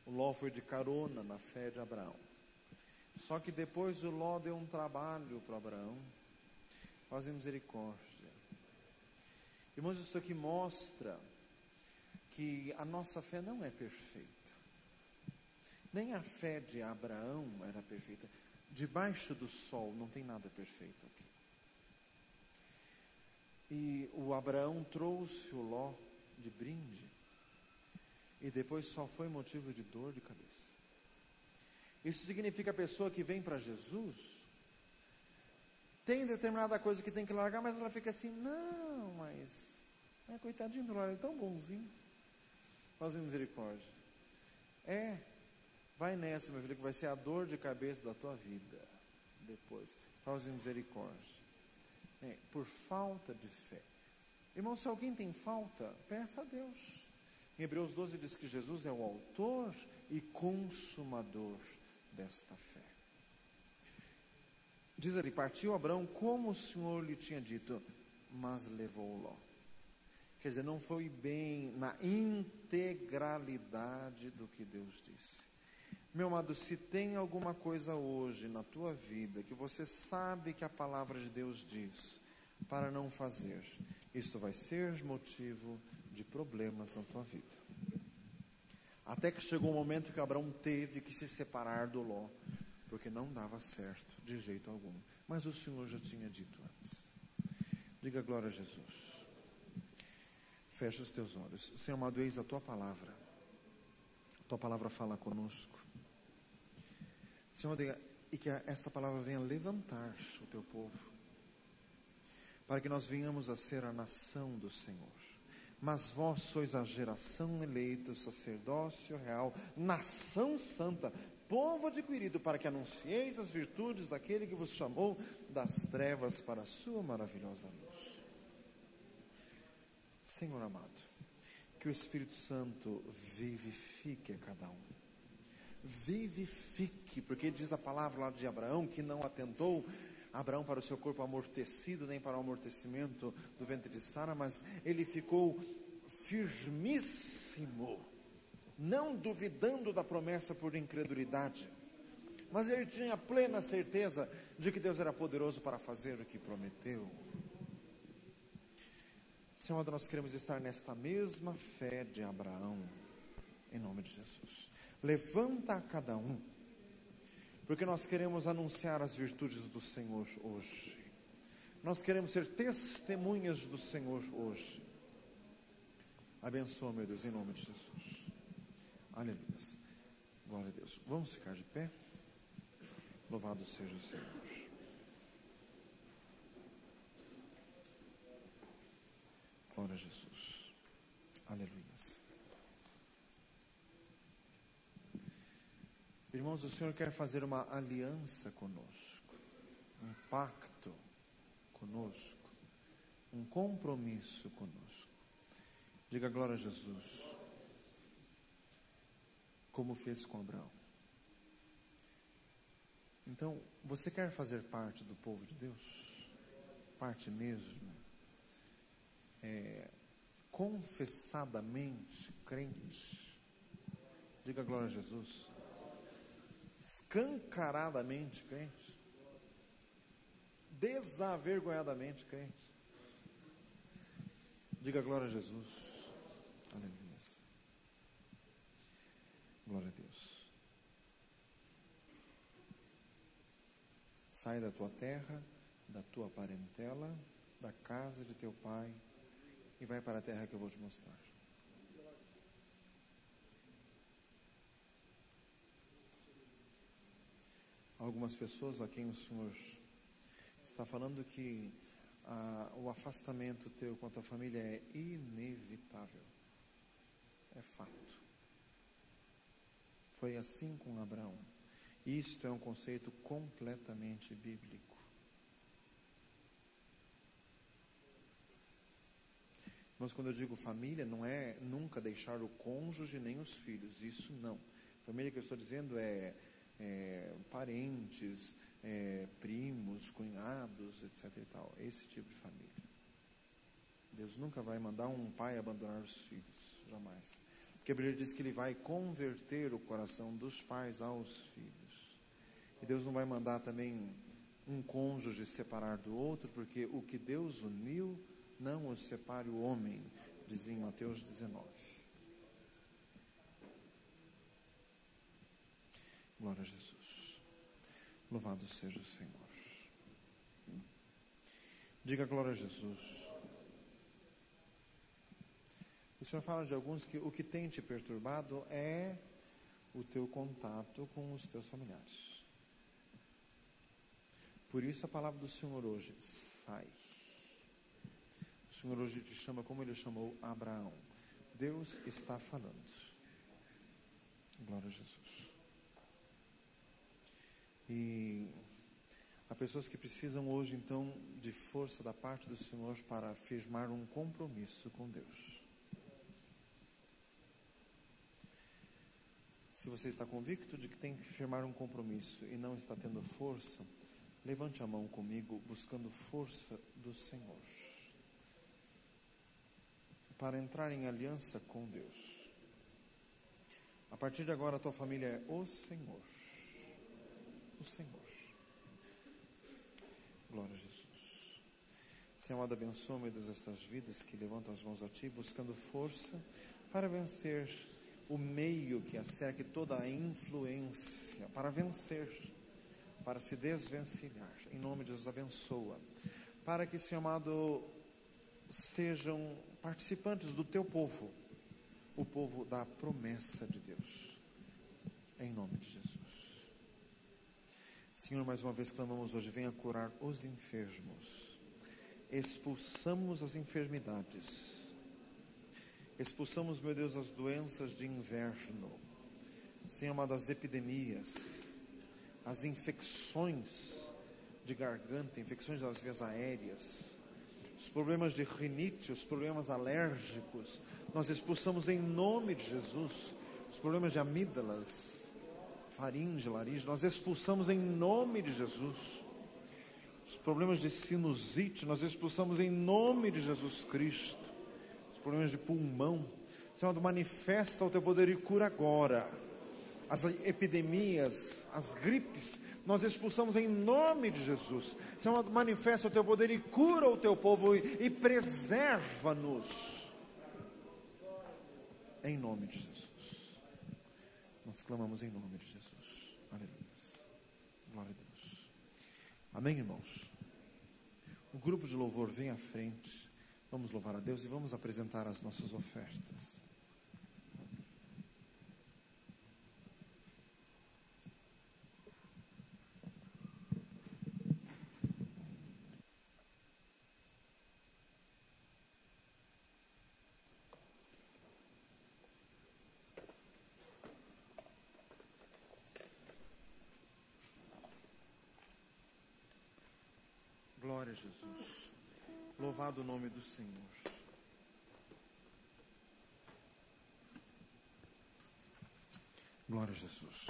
O Ló foi de carona na fé de Abraão. Só que depois o Ló deu um trabalho para Abraão. Faz misericórdia. Irmãos, isso aqui mostra que a nossa fé não é perfeita. Nem a fé de Abraão era perfeita. Debaixo do sol não tem nada perfeito aqui. E o Abraão trouxe o Ló de brinde. E depois só foi motivo de dor de cabeça. Isso significa a pessoa que vem para Jesus tem determinada coisa que tem que largar, mas ela fica assim, não, mas coitadinho do Ló, ele é tão bonzinho. Faz misericórdia. Vai nessa, meu filho, que vai ser a dor de cabeça da tua vida depois. Faz misericórdia. Por falta de fé. Irmão, se alguém tem falta, peça a Deus. Em Hebreus 12 diz que Jesus é o autor e consumador desta fé. Diz ali, partiu Abraão como o Senhor lhe tinha dito, mas levou Ló. Quer dizer, não foi bem na integralidade do que Deus disse. Meu amado, se tem alguma coisa hoje na tua vida que você sabe que a palavra de Deus diz para não fazer, isto vai ser motivo de problemas na tua vida. Até que chegou um momento que Abraão teve que se separar do Ló, porque não dava certo de jeito algum. Mas o Senhor já tinha dito antes. Diga glória a Jesus. Fecha os teus olhos. Senhor amado, eis a tua palavra. A tua palavra fala conosco. Senhor, e que esta palavra venha levantar o teu povo, para que nós venhamos a ser a nação do Senhor. Mas vós sois a geração eleita, o sacerdócio real, nação santa, povo adquirido, para que anuncieis as virtudes daquele que vos chamou das trevas para a sua maravilhosa luz. Senhor amado, que o Espírito Santo vivifique a cada um. Vivifique, porque diz a palavra lá de Abraão, que não atentou Abraão para o seu corpo amortecido, nem para o amortecimento do ventre de Sara, mas ele ficou firmíssimo, não duvidando da promessa por incredulidade, mas ele tinha plena certeza de que Deus era poderoso para fazer o que prometeu. Senhor, nós queremos estar nesta mesma fé de Abraão, em nome de Jesus. Levanta a cada um, porque nós queremos anunciar as virtudes do Senhor hoje. Nós queremos ser testemunhas do Senhor hoje. Abençoa, meu Deus, em nome de Jesus. Aleluia. Glória a Deus. Vamos ficar de pé? Louvado seja o Senhor. Glória a Jesus. Aleluia. Irmãos, o Senhor quer fazer uma aliança conosco, um pacto conosco, um compromisso conosco. Diga glória a Jesus, como fez com Abraão. Então, você quer fazer parte do povo de Deus? Parte mesmo? Confessadamente crente? Diga glória a Jesus. Escancaradamente crente, desavergonhadamente crente. Diga glória a Jesus. Aleluia. Glória a Deus. Sai da tua terra, da tua parentela, da casa de teu pai e vai para a terra que eu vou te mostrar. Algumas pessoas a quem o Senhor está falando que o afastamento teu com a tua família é inevitável. É fato. Foi assim com Abraão. Isto é um conceito completamente bíblico. Mas quando eu digo família, não é nunca deixar o cônjuge nem os filhos. Isso não. Família que eu estou dizendo é parentes, primos, cunhados, etc. e tal. Esse tipo de família. Deus nunca vai mandar um pai abandonar os filhos, jamais. Porque a Bíblia diz que Ele vai converter o coração dos pais aos filhos. E Deus não vai mandar também um cônjuge separar do outro, porque o que Deus uniu, não os separe o homem, diz em Mateus 19. Glória a Jesus. Louvado seja o Senhor. Diga glória a Jesus. O Senhor fala de alguns que o que tem te perturbado é o teu contato com os teus familiares. Por isso a palavra do Senhor hoje, sai. O Senhor hoje te chama como Ele chamou Abraão. Deus está falando. Glória a Jesus. E há pessoas que precisam hoje então de força da parte do Senhor para firmar um compromisso com Deus. Se você está convicto de que tem que firmar um compromisso e não está tendo força, Levante a mão comigo, buscando força do Senhor, para entrar em aliança com Deus. A partir de agora, a tua família é o Senhor. O Senhor. Glória a Jesus. Senhor amado, abençoa, meu Deus, essas vidas que levantam as mãos a Ti, buscando força para vencer o meio que a cerca, toda a influência, para vencer, para se desvencilhar. Em nome de Jesus, abençoa. Para que, Senhor amado, sejam participantes do Teu povo, o povo da promessa de Deus. Em nome de Jesus. Senhor, mais uma vez clamamos hoje, venha curar os enfermos. Expulsamos as enfermidades. Expulsamos, meu Deus, as doenças de inverno. Senhor amado, as epidemias, as infecções de garganta, infecções das vias aéreas, os problemas de rinite, os problemas alérgicos, nós expulsamos em nome de Jesus. Os problemas de amígdalas, faringe, laringe, nós expulsamos em nome de Jesus. Os problemas de sinusite, nós expulsamos em nome de Jesus Cristo. Os problemas de pulmão, Senhor, manifesta o Teu poder e cura agora. As epidemias, as gripes, nós expulsamos em nome de Jesus. Senhor, manifesta o Teu poder e cura o Teu povo e preserva-nos. Em nome de Jesus. Nós clamamos em nome de Jesus. Aleluia. Glória a Deus. Amém, irmãos? O grupo de louvor vem à frente. Vamos louvar a Deus e vamos apresentar as nossas ofertas. Glória a Jesus. Louvado o nome do Senhor. Glória a Jesus.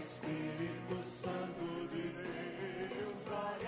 Espírito Santo de Deus vai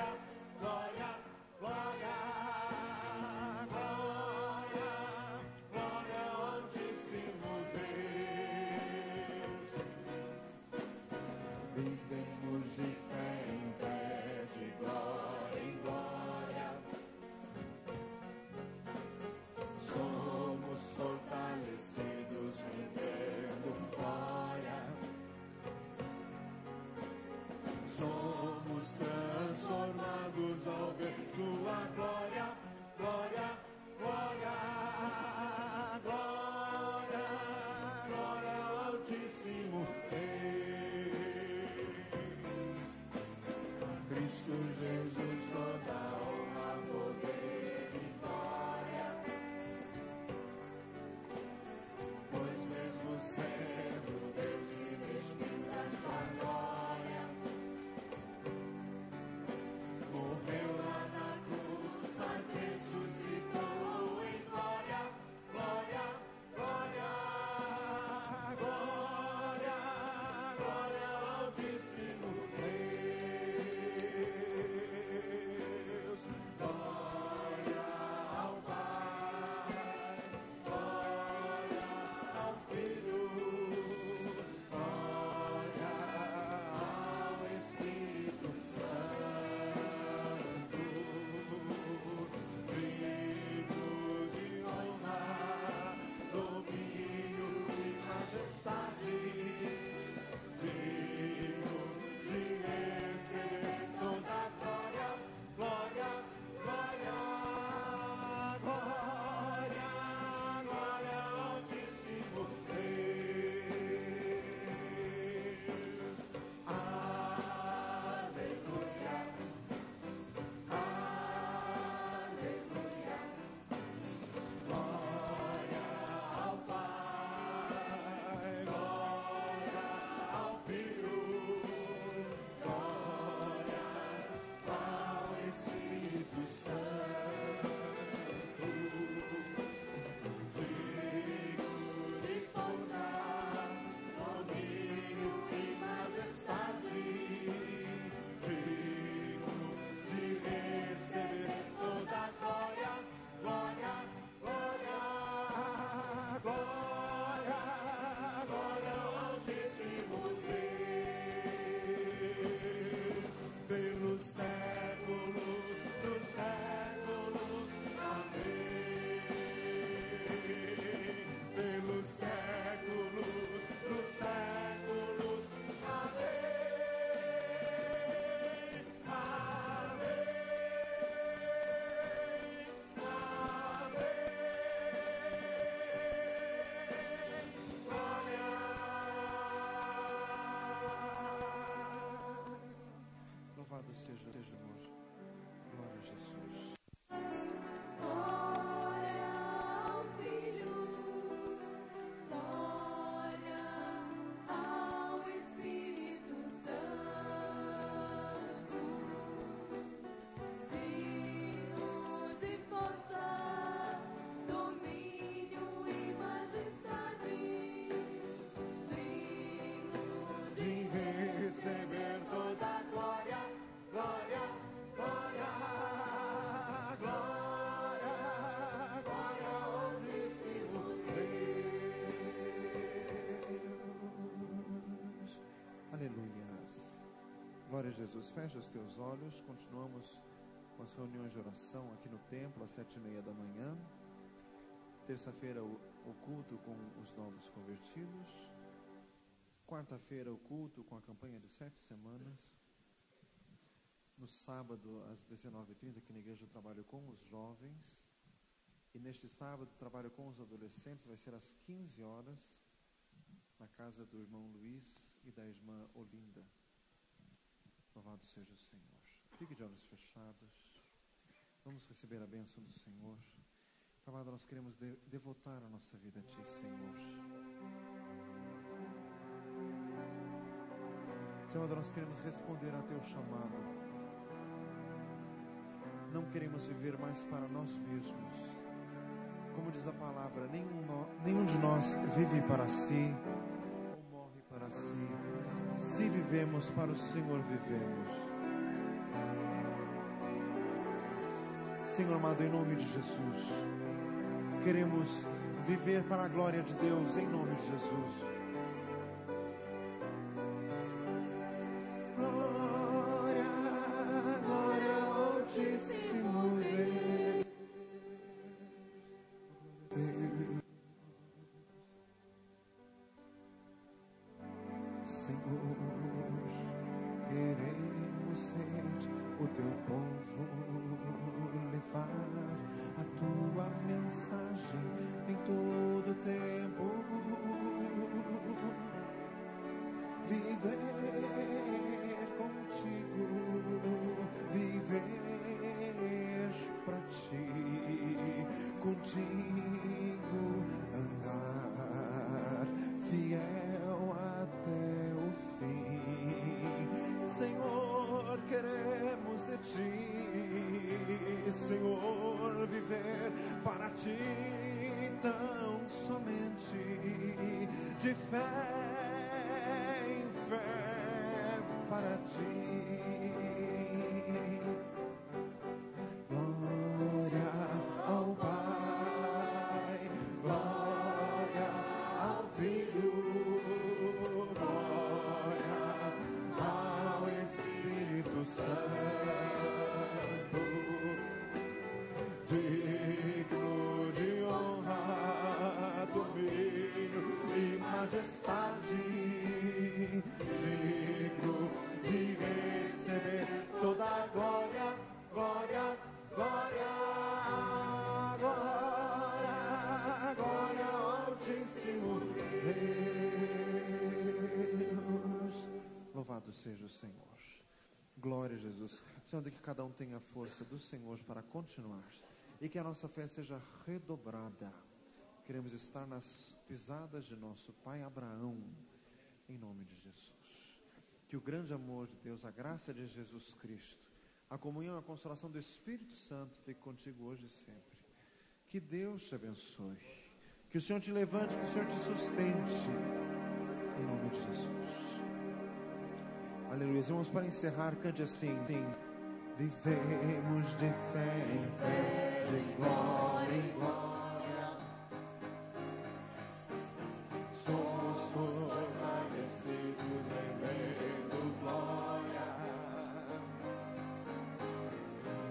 Louvado seja o Senhor. Glória a Jesus. Glória a Jesus. Fecha os teus olhos. Continuamos com as reuniões de oração aqui no templo às 7h30 da manhã. Terça-feira o culto com os novos convertidos. Quarta-feira o culto com a campanha de 7 semanas. No sábado às 19h30 aqui na igreja eu trabalho com os jovens. E neste sábado trabalho com os adolescentes. Vai ser às 15 horas na casa do irmão Luiz e da irmã Olinda. Louvado seja o Senhor. Fique de olhos fechados. Vamos receber a bênção do Senhor. Amado, nós queremos devotar a nossa vida a Ti, Senhor. Senhor, nós queremos responder a Teu chamado. Não queremos viver mais para nós mesmos. Como diz a palavra, nenhum de nós vive para si ou morre para si. Se vivemos, para o Senhor vivemos. Senhor amado, em nome de Jesus, queremos viver para a glória de Deus, em nome de Jesus. Glória, glória ao Altíssimo Deus. Senhor, queremos ser o Teu povo, levar a Tua mensagem em todo tempo, viver contigo, viver para Ti, contigo andar, fiel até o fim. Senhor, queremos de Ti, Senhor, viver para Ti, tão somente de fé em fé para Ti. Glória ao Pai, glória ao Filho, glória ao Espírito Santo, digno de honra, domínio e majestade, digno de receber toda a glória, glória, glória, glória, glória ao Altíssimo Deus. Louvado seja o Senhor. Glória a Jesus. Senhor, que cada um tenha a força do Senhor para continuar e que a nossa fé seja redobrada. Queremos estar nas pisadas de nosso pai Abraão, em nome de Jesus. Que o grande amor de Deus, a graça de Jesus Cristo, a comunhão e a consolação do Espírito Santo fique contigo hoje e sempre. Que Deus te abençoe, que o Senhor te levante, que o Senhor te sustente, em nome de Jesus. Aleluia. Vamos para encerrar, cante assim. Vivemos de fé em fé, de glória em glória. Somos fortalecidos rendendo glória.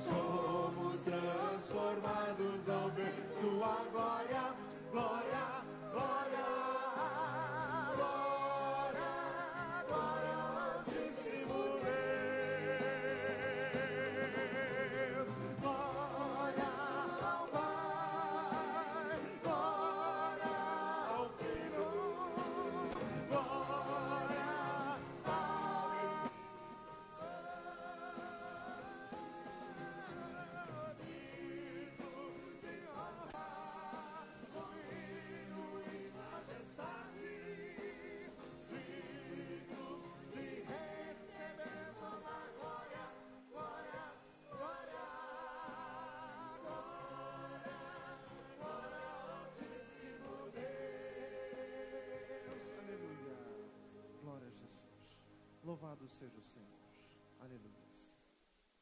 Somos transformados ao ver Tua glória, glória, glória. Louvado seja o Senhor. Aleluia.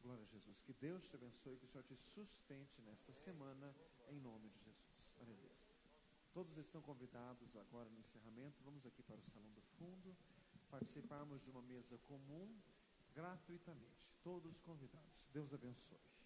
Glória a Jesus. Que Deus te abençoe, que o Senhor te sustente nesta semana, em nome de Jesus. Aleluia. Todos estão convidados agora no encerramento. Vamos aqui para o salão do fundo, participarmos de uma mesa comum, gratuitamente. Todos convidados. Deus abençoe.